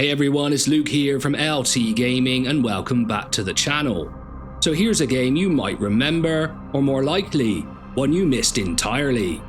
Hey everyone, it's Luke here from LT Gaming and welcome back to the channel. So here's a game you might remember, or more likely, one you missed entirely.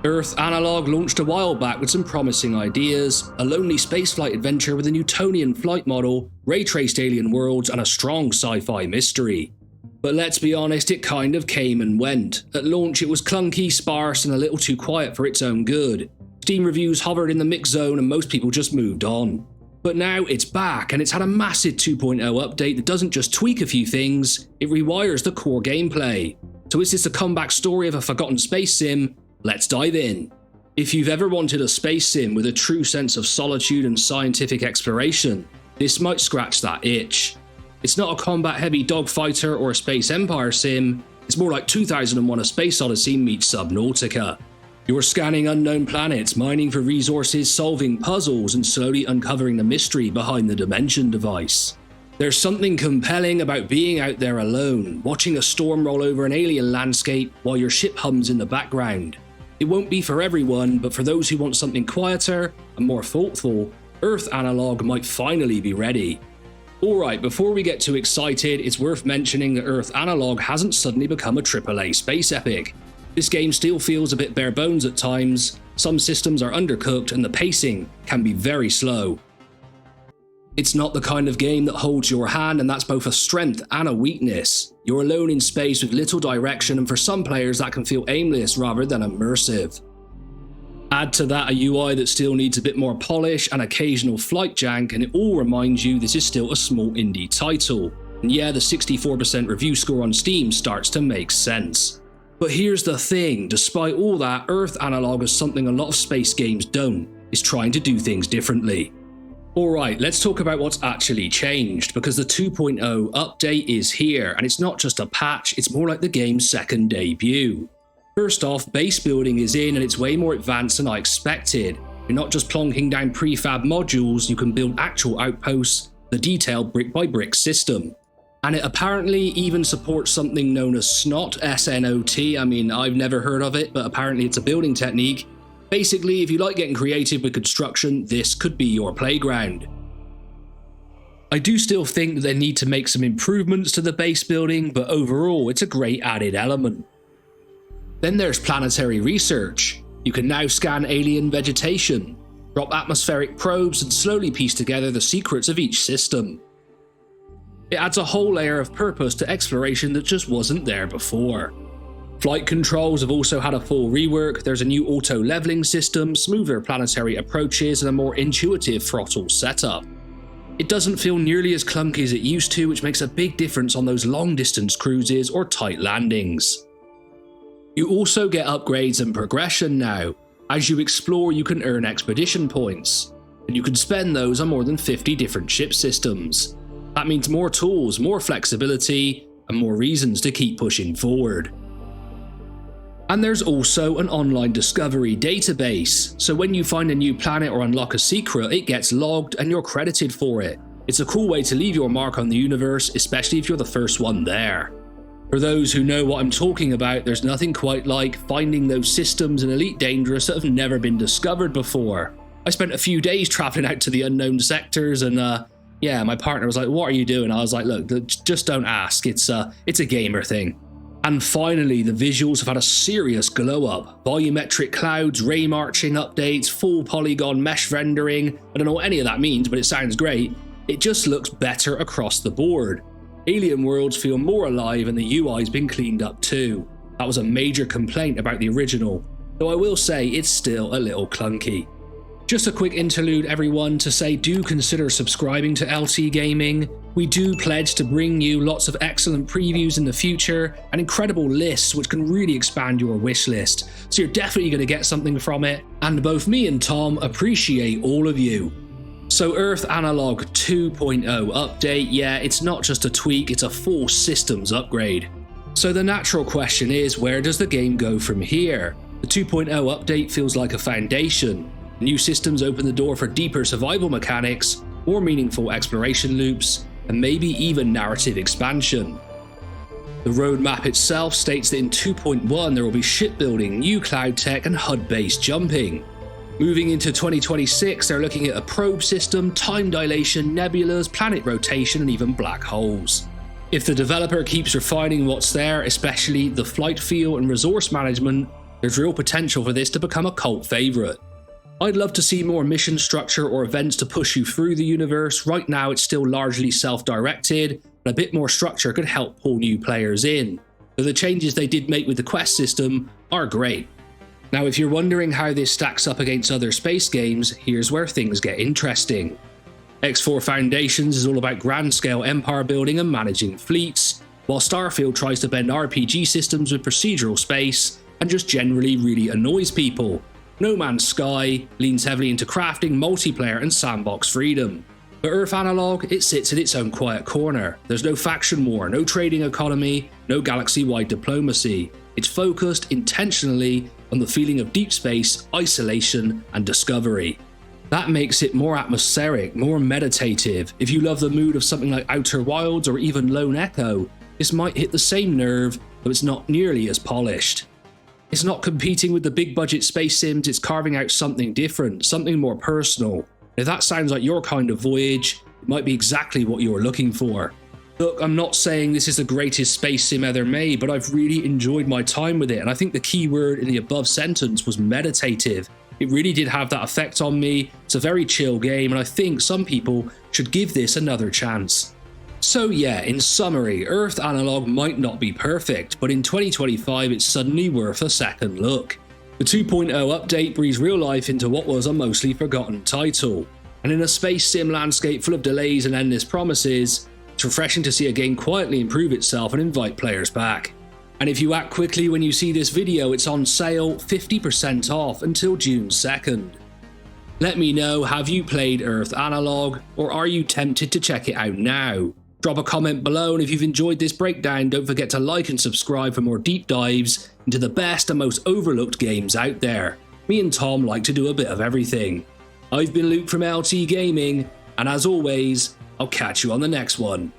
Earth Analog launched a while back with some promising ideas, a lonely spaceflight adventure with a Newtonian flight model, ray-traced alien worlds and a strong sci-fi mystery. But let's be honest, it kind of came and went. At launch it was clunky, sparse and a little too quiet for its own good. Steam reviews hovered in the mixed zone and most people just moved on. But now it's back, and it's had a massive 2.0 update that doesn't just tweak a few things, it rewires the core gameplay. So is this a comeback story of a forgotten space sim? Let's dive in. If you've ever wanted a space sim with a true sense of solitude and scientific exploration, this might scratch that itch. It's not a combat-heavy dogfighter or a space empire sim, it's more like 2001: A Space Odyssey meets Subnautica. You're scanning unknown planets, mining for resources, solving puzzles, and slowly uncovering the mystery behind the Dimension device. There's something compelling about being out there alone, watching a storm roll over an alien landscape while your ship hums in the background. It won't be for everyone, but for those who want something quieter and more thoughtful, Earth Analog might finally be ready. Alright, before we get too excited, it's worth mentioning that Earth Analog hasn't suddenly become a AAA space epic. This game still feels a bit bare bones at times, some systems are undercooked and the pacing can be very slow. It's not the kind of game that holds your hand, and that's both a strength and a weakness. You're alone in space with little direction, and for some players that can feel aimless rather than immersive. Add to that a UI that still needs a bit more polish and occasional flight jank, and it all reminds you this is still a small indie title. And yeah, the 64% review score on Steam starts to make sense. But here's the thing, despite all that, Earth Analog is something a lot of space games don't, is trying to do things differently. Alright, let's talk about what's actually changed, because the 2.0 update is here, and it's not just a patch, it's more like the game's second debut. First off, base building is in and it's way more advanced than I expected. You're not just plonking down prefab modules, you can build actual outposts, the detailed brick by brick system. And it apparently even supports something known as SNOT, S-N-O-T. I mean, I've never heard of it, but apparently it's a building technique. Basically, if you like getting creative with construction, this could be your playground. I do still think that they need to make some improvements to the base building, but overall, it's a great added element. Then there's planetary research. You can now scan alien vegetation, drop atmospheric probes, and slowly piece together the secrets of each system. It adds a whole layer of purpose to exploration that just wasn't there before. Flight controls have also had a full rework, there's a new auto-leveling system, smoother planetary approaches, and a more intuitive throttle setup. It doesn't feel nearly as clunky as it used to, which makes a big difference on those long-distance cruises or tight landings. You also get upgrades and progression now. As you explore, you can earn expedition points, and you can spend those on more than 50 different ship systems. That means more tools, more flexibility, and more reasons to keep pushing forward. And there's also an online discovery database, so when you find a new planet or unlock a secret, it gets logged and you're credited for it. It's a cool way to leave your mark on the universe, especially if you're the first one there. For those who know what I'm talking about, there's nothing quite like finding those systems in Elite Dangerous that have never been discovered before. I spent a few days traveling out to the unknown sectors and yeah, my partner was like, "What are you doing?" I was like, "Look, just don't ask, it's a gamer thing." And finally, the visuals have had a serious glow up. Volumetric clouds, ray marching updates, full polygon mesh rendering. I don't know what any of that means, but it sounds great. It just looks better across the board. Alien worlds feel more alive and the UI's been cleaned up too. That was a major complaint about the original, though I will say it's still a little clunky. Just a quick interlude everyone to say do consider subscribing to LT Gaming. We do pledge to bring you lots of excellent previews in the future and incredible lists which can really expand your wish list. So you're definitely going to get something from it, and both me and Tom appreciate all of you. So Earth Analog 2.0 update, yeah, it's not just a tweak, it's a full systems upgrade. So the natural question is, where does the game go from here? The 2.0 update feels like a foundation. New systems open the door for deeper survival mechanics, more meaningful exploration loops, and maybe even narrative expansion. The roadmap itself states that in 2.1 there will be shipbuilding, new cloud tech, and HUD-based jumping. Moving into 2026, they're looking at a probe system, time dilation, nebulas, planet rotation, and even black holes. If the developer keeps refining what's there, especially the flight feel and resource management, there's real potential for this to become a cult favourite. I'd love to see more mission structure or events to push you through the universe. Right now it's still largely self-directed, but a bit more structure could help pull new players in. Though the changes they did make with the quest system are great. Now if you're wondering how this stacks up against other space games, here's where things get interesting. X4 Foundations is all about grand-scale empire building and managing fleets, while Starfield tries to blend RPG systems with procedural space and just generally really annoys people. No Man's Sky leans heavily into crafting, multiplayer and sandbox freedom. But Earth Analog, it sits in its own quiet corner. There's no faction war, no trading economy, no galaxy-wide diplomacy. It's focused intentionally on the feeling of deep space, isolation and discovery. That makes it more atmospheric, more meditative. If you love the mood of something like Outer Wilds or even Lone Echo, this might hit the same nerve, though it's not nearly as polished. It's not competing with the big budget space sims, it's carving out something different, something more personal. If that sounds like your kind of voyage, it might be exactly what you're looking for. Look, I'm not saying this is the greatest space sim ever made, but I've really enjoyed my time with it, and I think the key word in the above sentence was meditative. It really did have that effect on me. It's a very chill game, and I think some people should give this another chance. So yeah, in summary, Earth Analog might not be perfect, but in 2025 it's suddenly worth a second look. The 2.0 update breathes real life into what was a mostly forgotten title, and in a space sim landscape full of delays and endless promises, it's refreshing to see a game quietly improve itself and invite players back. And if you act quickly when you see this video, it's on sale 50% off until June 2nd. Let me know, have you played Earth Analog, or are you tempted to check it out now? Drop a comment below, and if you've enjoyed this breakdown, don't forget to like and subscribe for more deep dives into the best and most overlooked games out there. Me and Tom like to do a bit of everything. I've been Luke from LT Gaming, and as always, I'll catch you on the next one.